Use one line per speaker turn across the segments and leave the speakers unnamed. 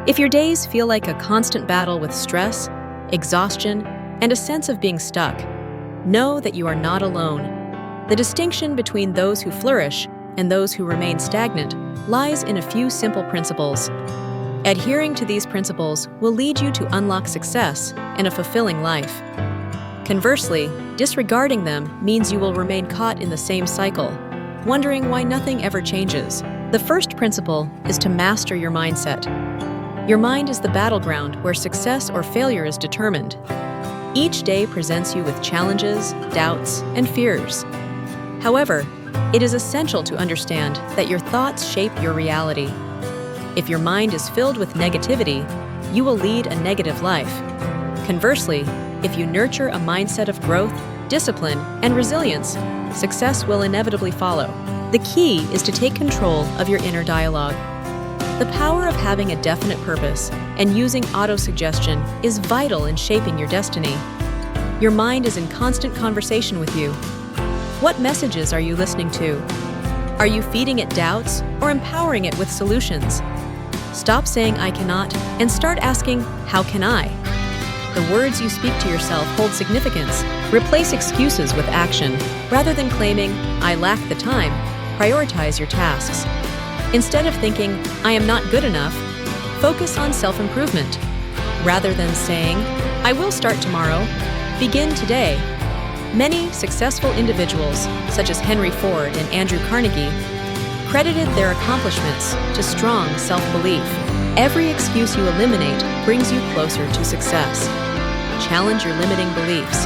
If your days feel like a constant battle with stress, exhaustion, and a sense of being stuck, know that you are not alone. The distinction between those who flourish and those who remain stagnant lies in a few simple principles. Adhering to these principles will lead you to unlock success and a fulfilling life. Conversely, disregarding them means you will remain caught in the same cycle, wondering why nothing ever changes. The first principle is to master your mindset. Your mind is the battleground where success or failure is determined. Each day presents you with challenges, doubts, and fears. However, it is essential to understand that your thoughts shape your reality. If your mind is filled with negativity, you will lead a negative life. Conversely, if you nurture a mindset of growth, discipline, and resilience, success will inevitably follow. The key is to take control of your inner dialogue. The power of having a definite purpose and using autosuggestion is vital in shaping your destiny. Your mind is in constant conversation with you. What messages are you listening to? Are you feeding it doubts or empowering it with solutions? Stop saying "I cannot" and start asking, "How can I?" The words you speak to yourself hold significance. Replace excuses with action. Rather than claiming, "I lack the time," prioritize your tasks. Instead of thinking, "I am not good enough," focus on self-improvement. Rather than saying, "I will start tomorrow," begin today. Many successful individuals, such as Henry Ford and Andrew Carnegie, credited their accomplishments to strong self-belief. Every excuse you eliminate brings you closer to success. Challenge your limiting beliefs.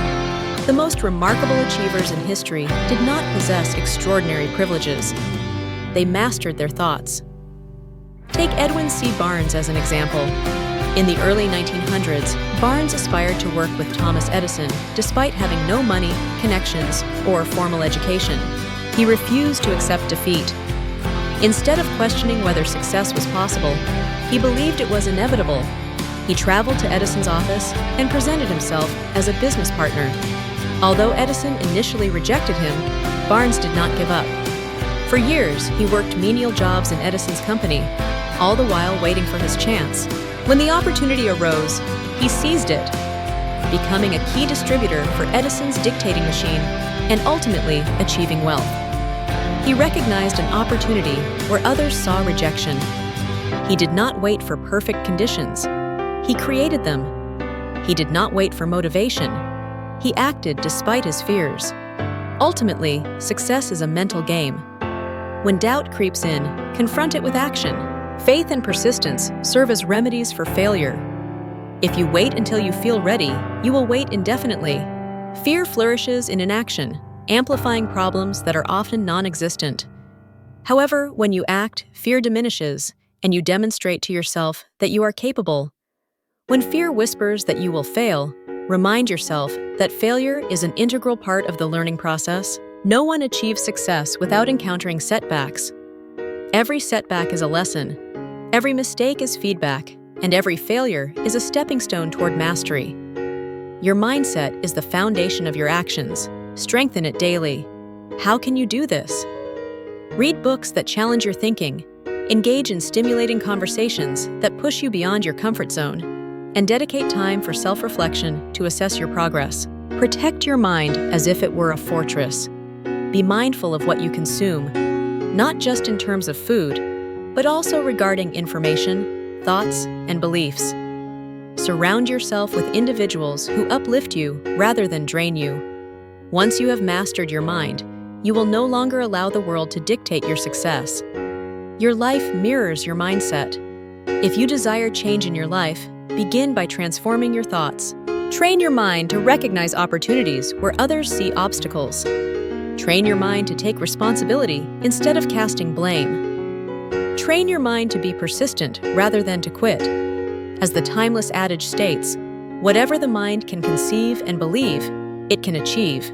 The most remarkable achievers in history did not possess extraordinary privileges. They mastered their thoughts. Take Edwin C. Barnes as an example. In the early 1900s, Barnes aspired to work with Thomas Edison despite having no money, connections, or formal education. He refused to accept defeat. Instead of questioning whether success was possible, he believed it was inevitable. He traveled to Edison's office and presented himself as a business partner. Although Edison initially rejected him, Barnes did not give up. For years, he worked menial jobs in Edison's company, all the while waiting for his chance. When the opportunity arose, he seized it, becoming a key distributor for Edison's dictating machine and ultimately achieving wealth. He recognized an opportunity where others saw rejection. He did not wait for perfect conditions. He created them. He did not wait for motivation. He acted despite his fears. Ultimately, success is a mental game. When doubt creeps in, confront it with action. Faith and persistence serve as remedies for failure. If you wait until you feel ready, you will wait indefinitely. Fear flourishes in inaction, amplifying problems that are often non-existent. However, when you act, fear diminishes, and you demonstrate to yourself that you are capable. When fear whispers that you will fail, remind yourself that failure is an integral part of the learning process. No one achieves success without encountering setbacks. Every setback is a lesson. Every mistake is feedback, and every failure is a stepping stone toward mastery. Your mindset is the foundation of your actions. Strengthen it daily. How can you do this? Read books that challenge your thinking, engage in stimulating conversations that push you beyond your comfort zone, and dedicate time for self-reflection to assess your progress. Protect your mind as if it were a fortress. Be mindful of what you consume, not just in terms of food, but also regarding information, thoughts, and beliefs. Surround yourself with individuals who uplift you rather than drain you. Once you have mastered your mind, you will no longer allow the world to dictate your success. Your life mirrors your mindset. If you desire change in your life, begin by transforming your thoughts. Train your mind to recognize opportunities where others see obstacles. Train your mind to take responsibility instead of casting blame. Train your mind to be persistent rather than to quit. As the timeless adage states, whatever the mind can conceive and believe, it can achieve.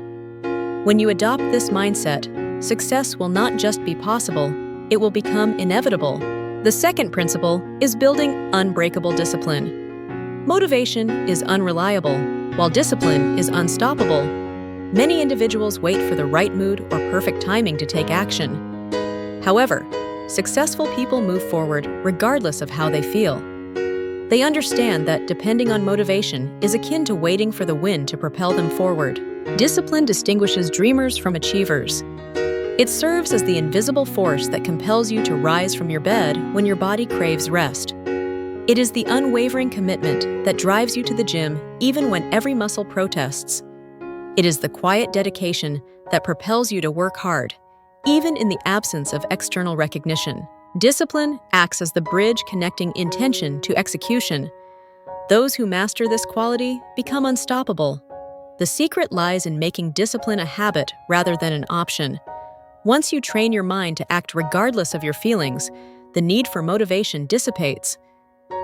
When you adopt this mindset, success will not just be possible, it will become inevitable. The second principle is building unbreakable discipline. Motivation is unreliable, while discipline is unstoppable. Many individuals wait for the right mood or perfect timing to take action. However, successful people move forward regardless of how they feel. They understand that depending on motivation is akin to waiting for the wind to propel them forward. Discipline distinguishes dreamers from achievers. It serves as the invisible force that compels you to rise from your bed when your body craves rest. It is the unwavering commitment that drives you to the gym even when every muscle protests. It is the quiet dedication that propels you to work hard, even in the absence of external recognition. Discipline acts as the bridge connecting intention to execution. Those who master this quality become unstoppable. The secret lies in making discipline a habit rather than an option. Once you train your mind to act regardless of your feelings, the need for motivation dissipates.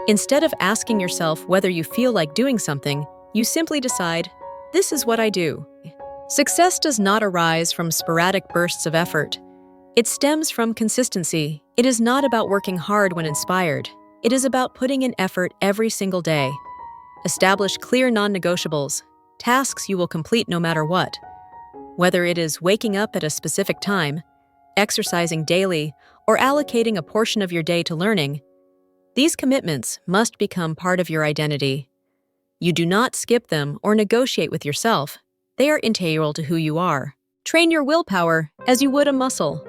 Instead of asking yourself whether you feel like doing something, you simply decide, "This is what I do." Success does not arise from sporadic bursts of effort. It stems from consistency. It is not about working hard when inspired. It is about putting in effort every single day. Establish clear non-negotiables, tasks you will complete no matter what. Whether it is waking up at a specific time, exercising daily, or allocating a portion of your day to learning, these commitments must become part of your identity. You do not skip them or negotiate with yourself. They are integral to who you are. Train your willpower as you would a muscle.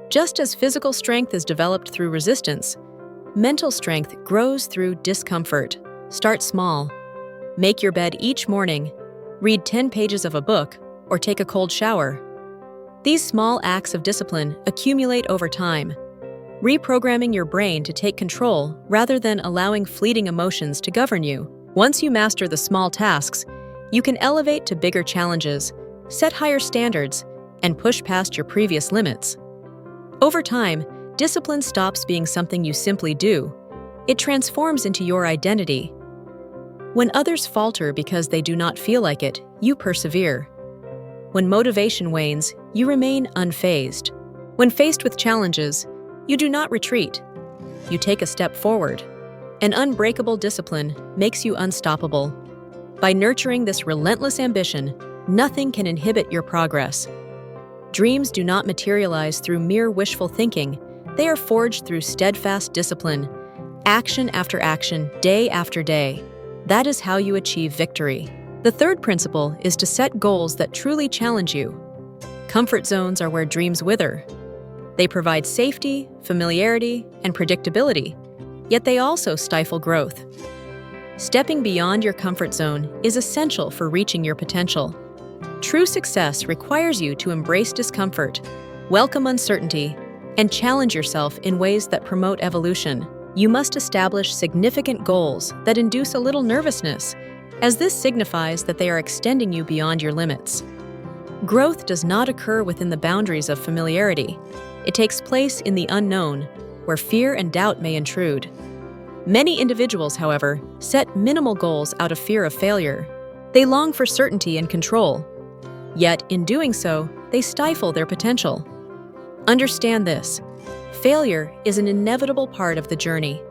Just as physical strength is developed through resistance, mental strength grows through discomfort. Start small. Make your bed each morning, read 10 pages of a book, or take a cold shower. These small acts of discipline accumulate over time, reprogramming your brain to take control rather than allowing fleeting emotions to govern you. Once you master the small tasks, you can elevate to bigger challenges, set higher standards, and push past your previous limits. Over time, discipline stops being something you simply do. It transforms into your identity. When others falter because they do not feel like it, you persevere. When motivation wanes, you remain unfazed. When faced with challenges, you do not retreat. You take a step forward. An unbreakable discipline makes you unstoppable. By nurturing this relentless ambition, nothing can inhibit your progress. Dreams do not materialize through mere wishful thinking. They are forged through steadfast discipline, action after action, day after day. That is how you achieve victory. The third principle is to set goals that truly challenge you. Comfort zones are where dreams wither. They provide safety, familiarity, and predictability, yet they also stifle growth. Stepping beyond your comfort zone is essential for reaching your potential. True success requires you to embrace discomfort, welcome uncertainty, and challenge yourself in ways that promote evolution. You must establish significant goals that induce a little nervousness, as this signifies that they are extending you beyond your limits. Growth does not occur within the boundaries of familiarity. It takes place in the unknown, where fear and doubt may intrude. Many individuals, however, set minimal goals out of fear of failure. They long for certainty and control. Yet, in doing so, they stifle their potential. Understand this: failure is an inevitable part of the journey.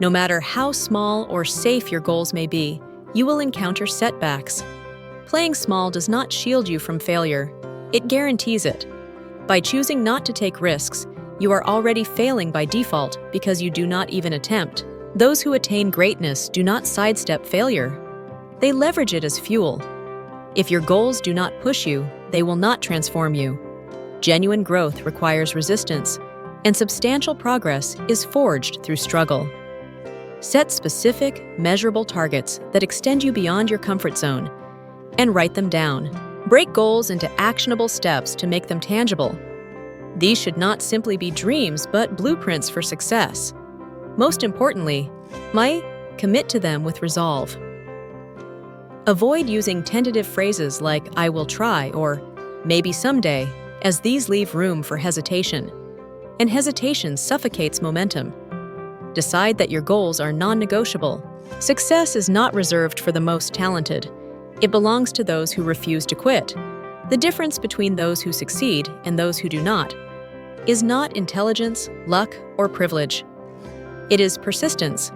No matter how small or safe your goals may be, you will encounter setbacks. Playing small does not shield you from failure. It guarantees it. By choosing not to take risks, you are already failing by default because you do not even attempt. Those who attain greatness do not sidestep failure. They leverage it as fuel. If your goals do not push you, they will not transform you. Genuine growth requires resistance, and substantial progress is forged through struggle. Set specific, measurable targets that extend you beyond your comfort zone, and write them down. Break goals into actionable steps to make them tangible. These should not simply be dreams, but blueprints for success. Most importantly, commit to them with resolve. Avoid using tentative phrases like "I will try" or "maybe someday," as these leave room for hesitation. And hesitation suffocates momentum. Decide that your goals are non-negotiable. Success is not reserved for the most talented. It belongs to those who refuse to quit. The difference between those who succeed and those who do not is not intelligence, luck, or privilege. It is persistence.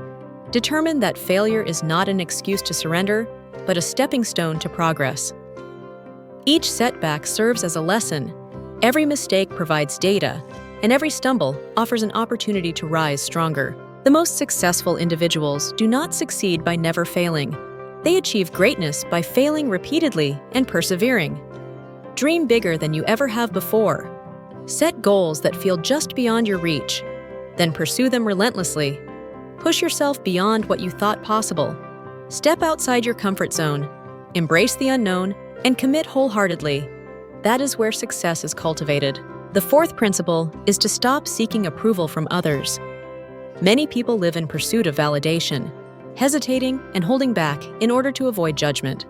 Determine that failure is not an excuse to surrender, but a stepping stone to progress. Each setback serves as a lesson. Every mistake provides data, and every stumble offers an opportunity to rise stronger. The most successful individuals do not succeed by never failing. They achieve greatness by failing repeatedly and persevering. Dream bigger than you ever have before. Set goals that feel just beyond your reach. Then pursue them relentlessly. Push yourself beyond what you thought possible. Step outside your comfort zone. Embrace the unknown and commit wholeheartedly. That is where success is cultivated. The fourth principle is to stop seeking approval from others. Many people live in pursuit of validation, hesitating and holding back in order to avoid judgment.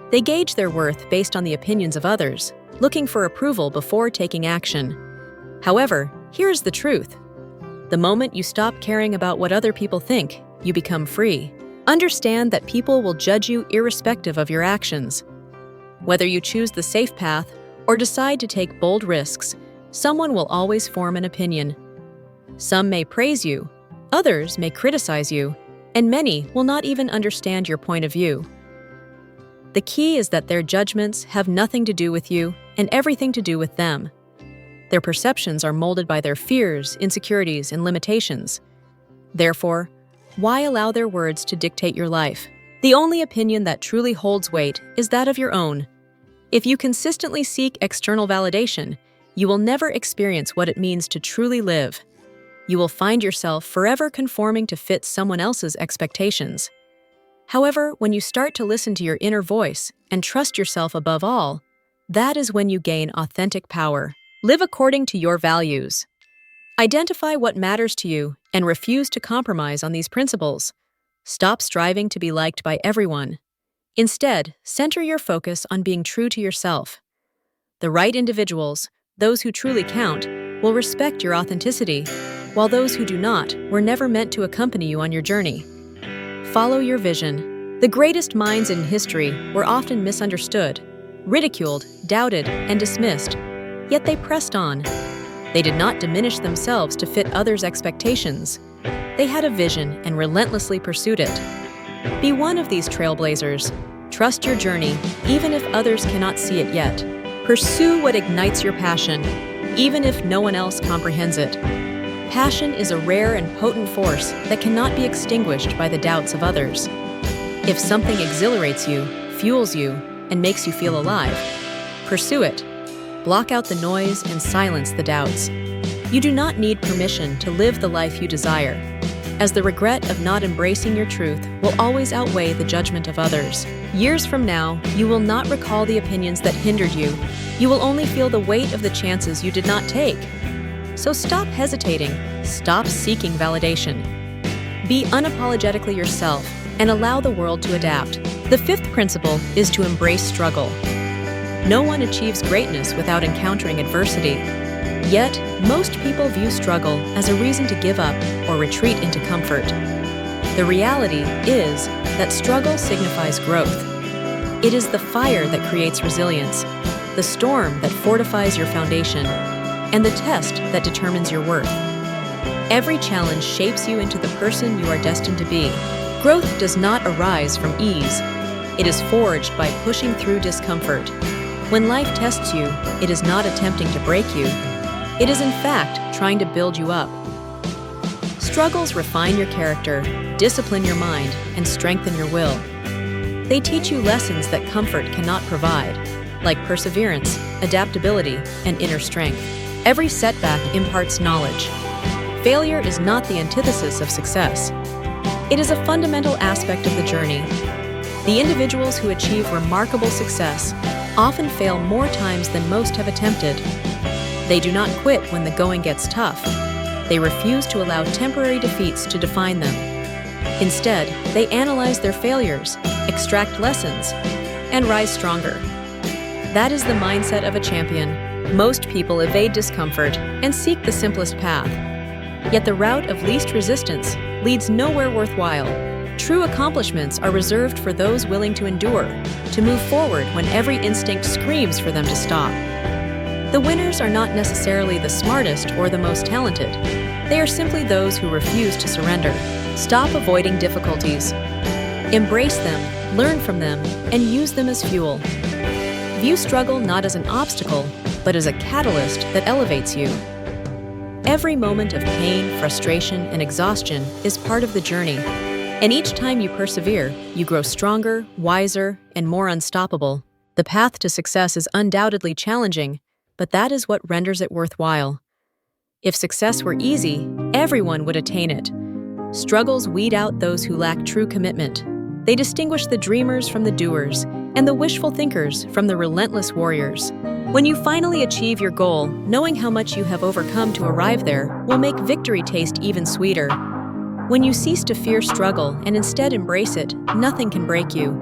They gauge their worth based on the opinions of others, looking for approval before taking action. However, here's the truth. The moment you stop caring about what other people think, you become free. Understand that people will judge you irrespective of your actions. Whether you choose the safe path or decide to take bold risks, someone will always form an opinion. Some may praise you, others may criticize you, and many will not even understand your point of view. The key is that their judgments have nothing to do with you and everything to do with them. Their perceptions are molded by their fears, insecurities, and limitations. Therefore, why allow their words to dictate your life? The only opinion that truly holds weight is that of your own. If you consistently seek external validation, you will never experience what it means to truly live. You will find yourself forever conforming to fit someone else's expectations. However, when you start to listen to your inner voice and trust yourself above all, that is when you gain authentic power. Live according to your values. Identify what matters to you and refuse to compromise on these principles. Stop striving to be liked by everyone. Instead, center your focus on being true to yourself. The right individuals, those who truly count, will respect your authenticity, while those who do not were never meant to accompany you on your journey. Follow your vision. The greatest minds in history were often misunderstood, ridiculed, doubted, and dismissed, yet they pressed on. They did not diminish themselves to fit others' expectations. They had a vision and relentlessly pursued it. Be one of these trailblazers. Trust your journey, even if others cannot see it yet. Pursue what ignites your passion, even if no one else comprehends it. Passion is a rare and potent force that cannot be extinguished by the doubts of others. If something exhilarates you, fuels you, and makes you feel alive, pursue it. Block out the noise and silence the doubts. You do not need permission to live the life you desire, as the regret of not embracing your truth will always outweigh the judgment of others. Years from now, you will not recall the opinions that hindered you. You will only feel the weight of the chances you did not take. So stop hesitating, stop seeking validation. Be unapologetically yourself and allow the world to adapt. The fifth principle is to embrace struggle. No one achieves greatness without encountering adversity. Yet, most people view struggle as a reason to give up or retreat into comfort. The reality is that struggle signifies growth. It is the fire that creates resilience, the storm that fortifies your foundation, and the test that determines your worth. Every challenge shapes you into the person you are destined to be. Growth does not arise from ease. It is forged by pushing through discomfort. When life tests you, it is not attempting to break you. It is in fact trying to build you up. Struggles refine your character, discipline your mind, and strengthen your will. They teach you lessons that comfort cannot provide, like perseverance, adaptability, and inner strength. Every setback imparts knowledge. Failure is not the antithesis of success. It is a fundamental aspect of the journey. The individuals who achieve remarkable success often fail more times than most have attempted. They do not quit when the going gets tough. They refuse to allow temporary defeats to define them. Instead, they analyze their failures, extract lessons, and rise stronger. That is the mindset of a champion. Most people evade discomfort and seek the simplest path. Yet the route of least resistance leads nowhere worthwhile. True accomplishments are reserved for those willing to endure, to move forward when every instinct screams for them to stop. The winners are not necessarily the smartest or the most talented. They are simply those who refuse to surrender. Stop avoiding difficulties. Embrace them, learn from them, and use them as fuel. View struggle not as an obstacle, but as a catalyst that elevates you. Every moment of pain, frustration, and exhaustion is part of the journey. And each time you persevere, you grow stronger, wiser, and more unstoppable. The path to success is undoubtedly challenging, but that is what renders it worthwhile. If success were easy, everyone would attain it. Struggles weed out those who lack true commitment. They distinguish the dreamers from the doers, and the wishful thinkers from the relentless warriors. When you finally achieve your goal, knowing how much you have overcome to arrive there will make victory taste even sweeter. When you cease to fear struggle and instead embrace it, nothing can break you.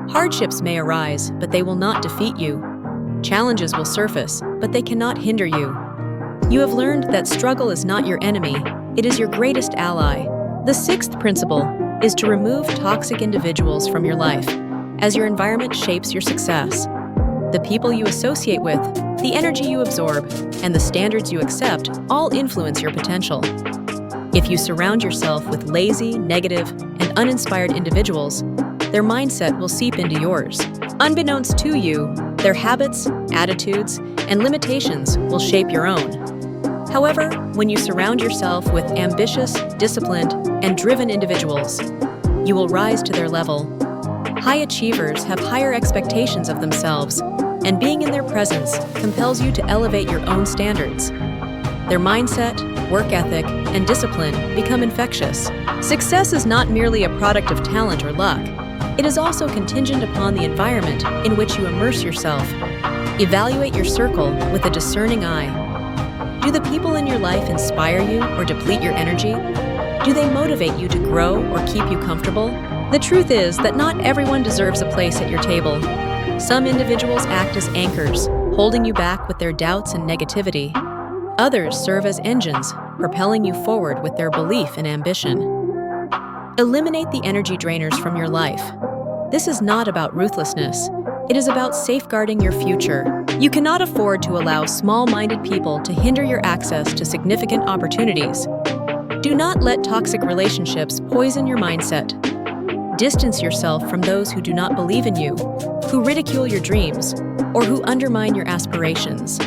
Hardships may arise, but they will not defeat you. Challenges will surface, but they cannot hinder you. You have learned that struggle is not your enemy, it is your greatest ally. The sixth principle is to remove toxic individuals from your life, as your environment shapes your success. The people you associate with, the energy you absorb, and the standards you accept all influence your potential. If you surround yourself with lazy, negative, and uninspired individuals, their mindset will seep into yours. Unbeknownst to you, their habits, attitudes, and limitations will shape your own. However, when you surround yourself with ambitious, disciplined, and driven individuals, you will rise to their level. High achievers have higher expectations of themselves, and being in their presence compels you to elevate your own standards. Their mindset, work ethic, and discipline become infectious. Success is not merely a product of talent or luck. It is also contingent upon the environment in which you immerse yourself. Evaluate your circle with a discerning eye. Do the people in your life inspire you or deplete your energy? Do they motivate you to grow or keep you comfortable? The truth is that not everyone deserves a place at your table. Some individuals act as anchors, holding you back with their doubts and negativity. Others serve as engines, propelling you forward with their belief and ambition. Eliminate the energy drainers from your life. This is not about ruthlessness. It is about safeguarding your future. You cannot afford to allow small-minded people to hinder your access to significant opportunities. Do not let toxic relationships poison your mindset. Distance yourself from those who do not believe in you, who ridicule your dreams, or who undermine your aspirations.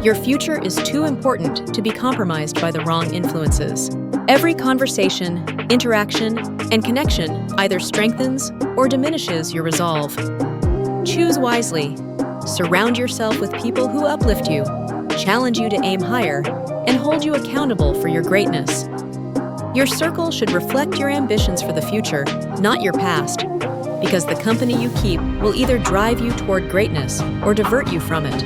Your future is too important to be compromised by the wrong influences. Every conversation, interaction, and connection either strengthens or diminishes your resolve. Choose wisely. Surround yourself with people who uplift you, challenge you to aim higher, and hold you accountable for your greatness. Your circle should reflect your ambitions for the future, not your past, because the company you keep will either drive you toward greatness or divert you from it.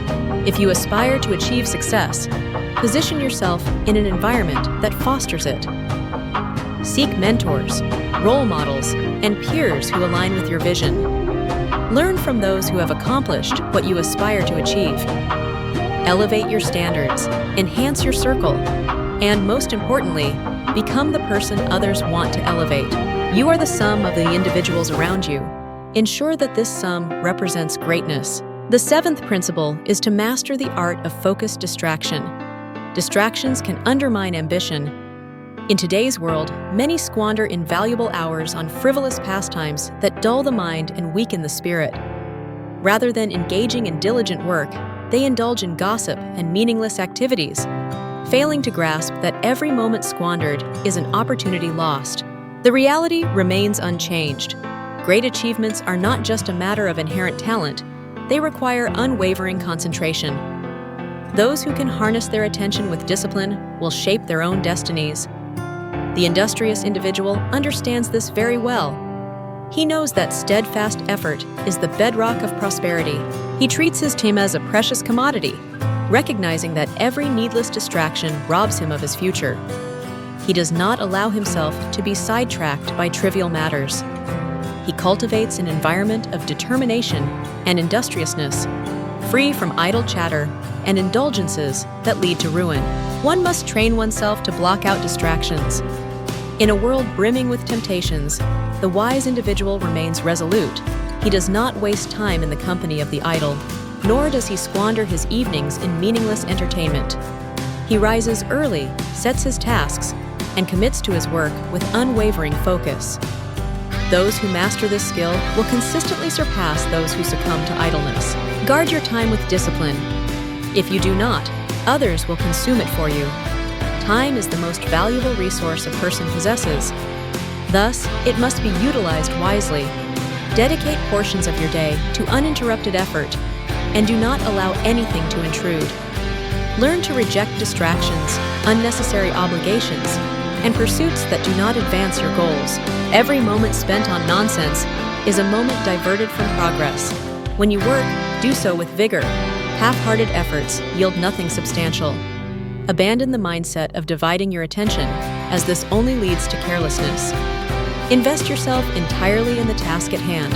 If you aspire to achieve success, position yourself in an environment that fosters it. Seek mentors, role models, and peers who align with your vision. Learn from those who have accomplished what you aspire to achieve. Elevate your standards, enhance your circle, and most importantly, become the person others want to elevate. You are the sum of the individuals around you. Ensure that this sum represents greatness. The seventh principle is to master the art of focused distraction. Distractions can undermine ambition. In today's world, many squander invaluable hours on frivolous pastimes that dull the mind and weaken the spirit. Rather than engaging in diligent work, they indulge in gossip and meaningless activities, failing to grasp that every moment squandered is an opportunity lost. The reality remains unchanged. Great achievements are not just a matter of inherent talent, they require unwavering concentration. Those who can harness their attention with discipline will shape their own destinies. The industrious individual understands this very well. He knows that steadfast effort is the bedrock of prosperity. He treats his team as a precious commodity, recognizing that every needless distraction robs him of his future. He does not allow himself to be sidetracked by trivial matters. He cultivates an environment of determination and industriousness, free from idle chatter and indulgences that lead to ruin. One must train oneself to block out distractions. In a world brimming with temptations, the wise individual remains resolute. He does not waste time in the company of the idle, nor does he squander his evenings in meaningless entertainment. He rises early, sets his tasks, and commits to his work with unwavering focus. Those who master this skill will consistently surpass those who succumb to idleness. Guard your time with discipline. If you do not, others will consume it for you. Time is the most valuable resource a person possesses. Thus, it must be utilized wisely. Dedicate portions of your day to uninterrupted effort, and do not allow anything to intrude. Learn to reject distractions, unnecessary obligations, and pursuits that do not advance your goals. Every moment spent on nonsense is a moment diverted from progress. When you work, do so with vigor. Half-hearted efforts yield nothing substantial. Abandon the mindset of dividing your attention, as this only leads to carelessness. Invest yourself entirely in the task at hand,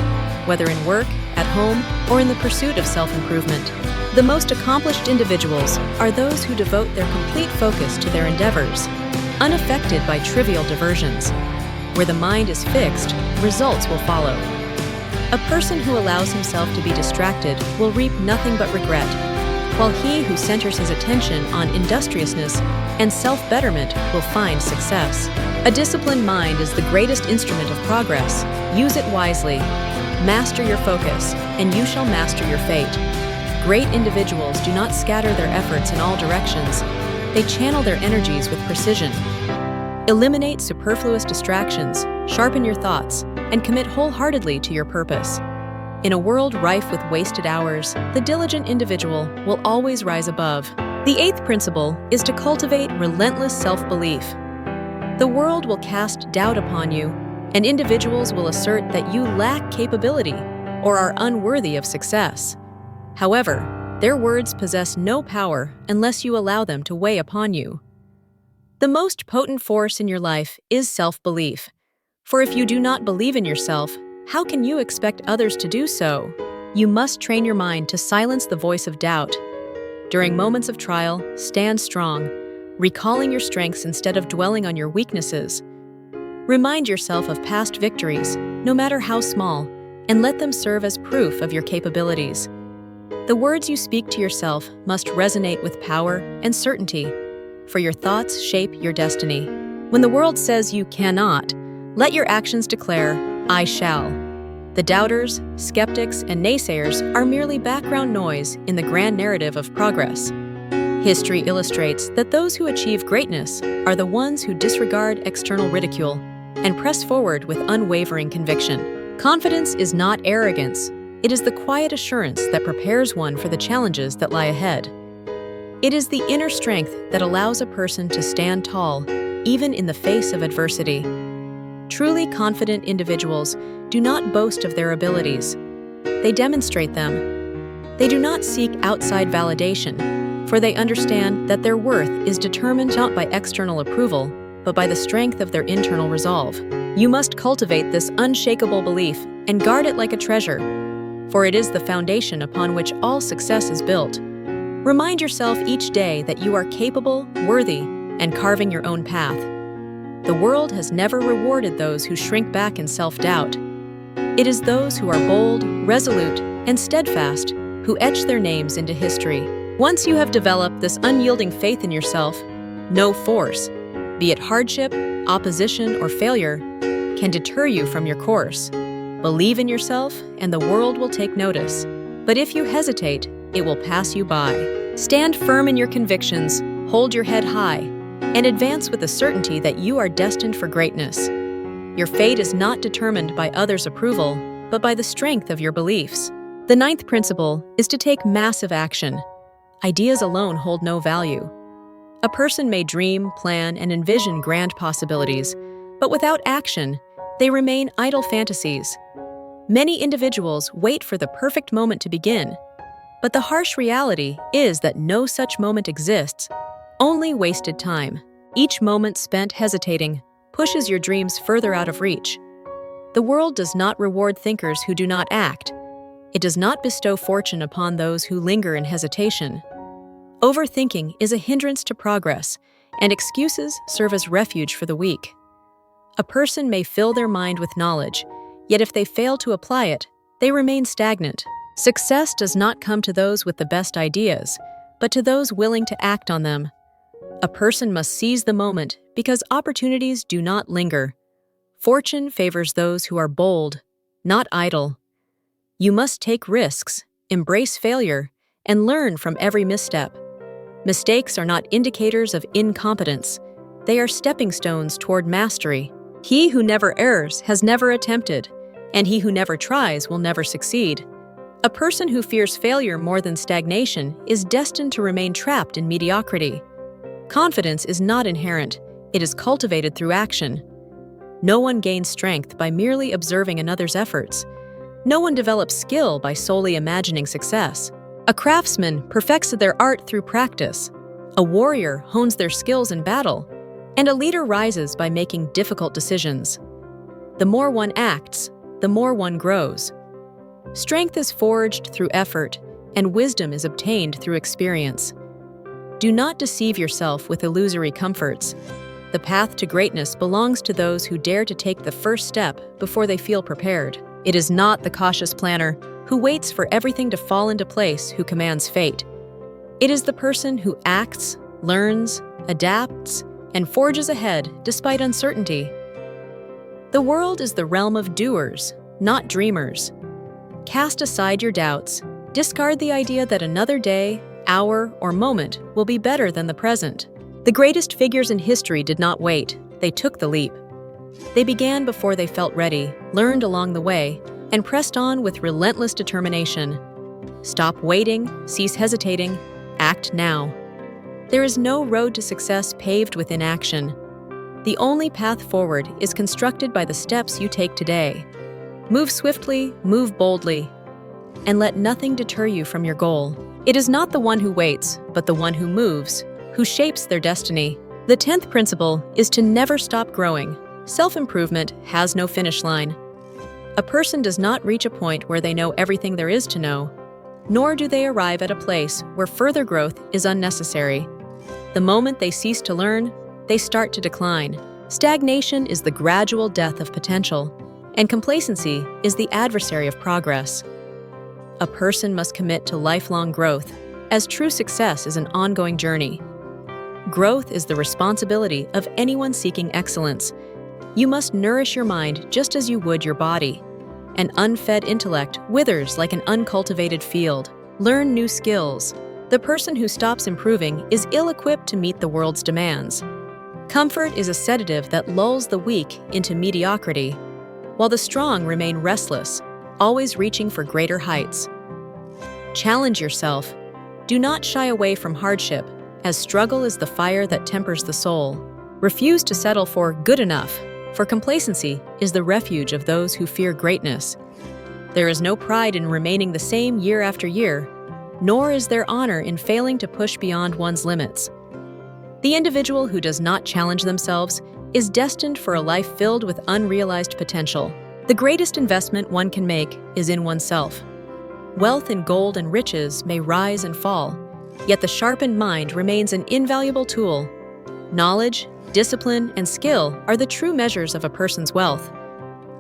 whether in work, at home, or in the pursuit of self-improvement. The most accomplished individuals are those who devote their complete focus to their endeavors, unaffected by trivial diversions. Where the mind is fixed, results will follow. A person who allows himself to be distracted will reap nothing but regret, while he who centers his attention on industriousness and self-betterment will find success. A disciplined mind is the greatest instrument of progress. Use it wisely. Master your focus, and you shall master your fate. Great individuals do not scatter their efforts in all directions. They channel their energies with precision. Eliminate superfluous distractions, sharpen your thoughts, and commit wholeheartedly to your purpose. In a world rife with wasted hours, the diligent individual will always rise above. The eighth principle is to cultivate relentless self-belief. The world will cast doubt upon you, and individuals will assert that you lack capability or are unworthy of success. However, their words possess no power unless you allow them to weigh upon you. The most potent force in your life is self-belief. For if you do not believe in yourself, how can you expect others to do so? You must train your mind to silence the voice of doubt. During moments of trial, stand strong, recalling your strengths instead of dwelling on your weaknesses. Remind yourself of past victories, no matter how small, and let them serve as proof of your capabilities. The words you speak to yourself must resonate with power and certainty, for your thoughts shape your destiny. When the world says you cannot, let your actions declare, I shall. The doubters, skeptics, and naysayers are merely background noise in the grand narrative of progress. History illustrates that those who achieve greatness are the ones who disregard external ridicule and press forward with unwavering conviction. Confidence is not arrogance. It is the quiet assurance that prepares one for the challenges that lie ahead. It is the inner strength that allows a person to stand tall, even in the face of adversity. Truly confident individuals do not boast of their abilities. They demonstrate them. They do not seek outside validation, for they understand that their worth is determined not by external approval, but by the strength of their internal resolve. You must cultivate this unshakable belief and guard it like a treasure, for it is the foundation upon which all success is built. Remind yourself each day that you are capable, worthy, and carving your own path. The world has never rewarded those who shrink back in self-doubt. It is those who are bold, resolute, and steadfast who etch their names into history. Once you have developed this unyielding faith in yourself, no force, be it hardship, opposition, or failure, can deter you from your course. Believe in yourself, and the world will take notice. But if you hesitate, it will pass you by. Stand firm in your convictions, hold your head high, and advance with the certainty that you are destined for greatness. Your fate is not determined by others' approval, but by the strength of your beliefs. The ninth principle is to take massive action. Ideas alone hold no value. A person may dream, plan, and envision grand possibilities, but without action, they remain idle fantasies. Many individuals wait for the perfect moment to begin, but the harsh reality is that no such moment exists, only wasted time. Each moment spent hesitating pushes your dreams further out of reach. The world does not reward thinkers who do not act. It does not bestow fortune upon those who linger in hesitation. Overthinking is a hindrance to progress, and excuses serve as refuge for the weak. A person may fill their mind with knowledge, yet if they fail to apply it, they remain stagnant. Success does not come to those with the best ideas, but to those willing to act on them. A person must seize the moment because opportunities do not linger. Fortune favors those who are bold, not idle. You must take risks, embrace failure, and learn from every misstep. Mistakes are not indicators of incompetence. They are stepping stones toward mastery. He who never errs has never attempted, and he who never tries will never succeed. A person who fears failure more than stagnation is destined to remain trapped in mediocrity. Confidence is not inherent, it is cultivated through action. No one gains strength by merely observing another's efforts. No one develops skill by solely imagining success. A craftsman perfects their art through practice. A warrior hones their skills in battle, and a leader rises by making difficult decisions. The more one acts, the more one grows. Strength is forged through effort, and wisdom is obtained through experience. Do not deceive yourself with illusory comforts. The path to greatness belongs to those who dare to take the first step before they feel prepared. It is not the cautious planner who waits for everything to fall into place who commands fate. It is the person who acts, learns, adapts, and forges ahead despite uncertainty. The world is the realm of doers, not dreamers. Cast aside your doubts. Discard the idea that another day, hour, or moment will be better than the present. The greatest figures in history did not wait. They took the leap. They began before they felt ready, learned along the way, and pressed on with relentless determination. Stop waiting, cease hesitating, act now. There is no road to success paved with inaction. The only path forward is constructed by the steps you take today. Move swiftly, move boldly, and let nothing deter you from your goal. It is not the one who waits, but the one who moves, who shapes their destiny. The 10th principle is to never stop growing. Self-improvement has no finish line. A person does not reach a point where they know everything there is to know, nor do they arrive at a place where further growth is unnecessary. The moment they cease to learn, they start to decline. Stagnation is the gradual death of potential, and complacency is the adversary of progress. A person must commit to lifelong growth, as true success is an ongoing journey. Growth is the responsibility of anyone seeking excellence. You must nourish your mind just as you would your body. An unfed intellect withers like an uncultivated field. Learn new skills. The person who stops improving is ill-equipped to meet the world's demands. Comfort is a sedative that lulls the weak into mediocrity, while the strong remain restless, always reaching for greater heights. Challenge yourself. Do not shy away from hardship, as struggle is the fire that tempers the soul. Refuse to settle for good enough, for complacency is the refuge of those who fear greatness. There is no pride in remaining the same year after year, nor is there honor in failing to push beyond one's limits. The individual who does not challenge themselves is destined for a life filled with unrealized potential. The greatest investment one can make is in oneself. Wealth in gold and riches may rise and fall, yet the sharpened mind remains an invaluable tool. Knowledge, discipline, and skill are the true measures of a person's wealth.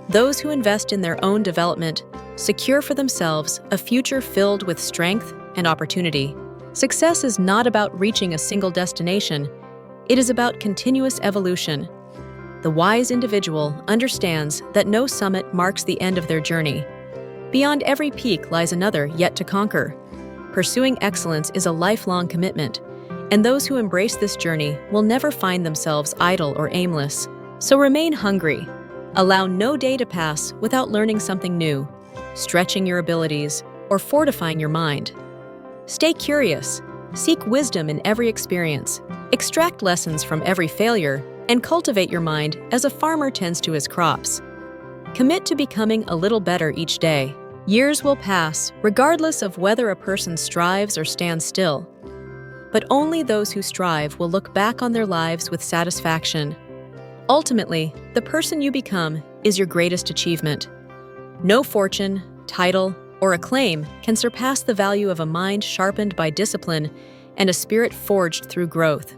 Those who invest in their own development secure for themselves a future filled with strength and opportunity. Success is not about reaching a single destination. It is about continuous evolution. The wise individual understands that no summit marks the end of their journey. Beyond every peak lies another yet to conquer. Pursuing excellence is a lifelong commitment, and those who embrace this journey will never find themselves idle or aimless. So remain hungry. Allow no day to pass without learning something new, stretching your abilities, or fortifying your mind. Stay curious. Seek wisdom in every experience. Extract lessons from every failure, and cultivate your mind as a farmer tends to his crops. Commit to becoming a little better each day. Years will pass, regardless of whether a person strives or stands still. But only those who strive will look back on their lives with satisfaction. Ultimately, the person you become is your greatest achievement. No fortune, title, or acclaim can surpass the value of a mind sharpened by discipline and a spirit forged through growth.